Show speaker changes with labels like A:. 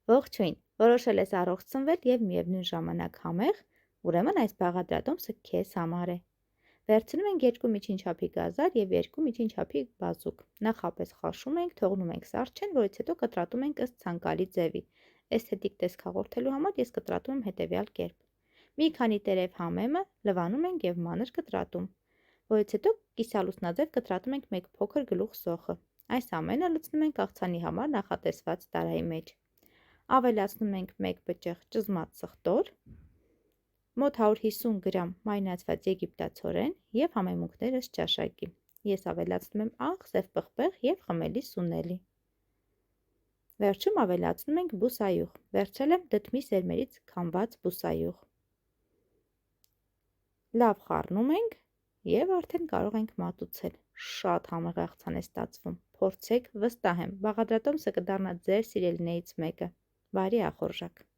A: Ողջույն, որոշել ես առողջ սնվել և միևնույն ժամանակ համեղ, ուրեմն այս բաղադրատոմսը քեզ համար է։ Վերցնում ենք 2 միջին չափի գազար և 2 միջին չափի բազուկ։ Նախապես խաշում ենք, թողնում ենք սառչեն, որից հետո կտրատում ենք ըստ ցանկալի ձևի։ Էսթետիկ տեսք հաղորդելու համար ես կտրատում եմ հետևյալ կերպ։ Մի քանի տերև համեմը լվանում ենք և մանր կտրատում, որից հետո կիսալուսնաձև կտրատում ենք մեկ փոքր գլուխ սոխը։ Այս ամենը լցնում ենք աղցանի համար նախատեսված տարայի մեջ։ Ավելացնում ենք 1 բճիղ ճզմած սխտոր, մոտ 150 գրամ մարինացված եգիպտացորեն և համեմունքներ ըստ ճաշակի։ Ես ավելացնում եմ աղ, սև պղպեղ և խմելի սունելի։ Վերջում ավելացնում ենք բուսայուղ։ Վերցրել եմ դդմի սերմերից քամված բուսայուղ։ Լավ խառնում ենք և արդեն կարող ենք մատուցել։ Շատ համեղ աղցան է ստացվում։ Փորձեք, վստահ եմ, բաղադրատոմսը կդառնա ձեր սիրելիներից մեկը։ Բարի ախորժակ։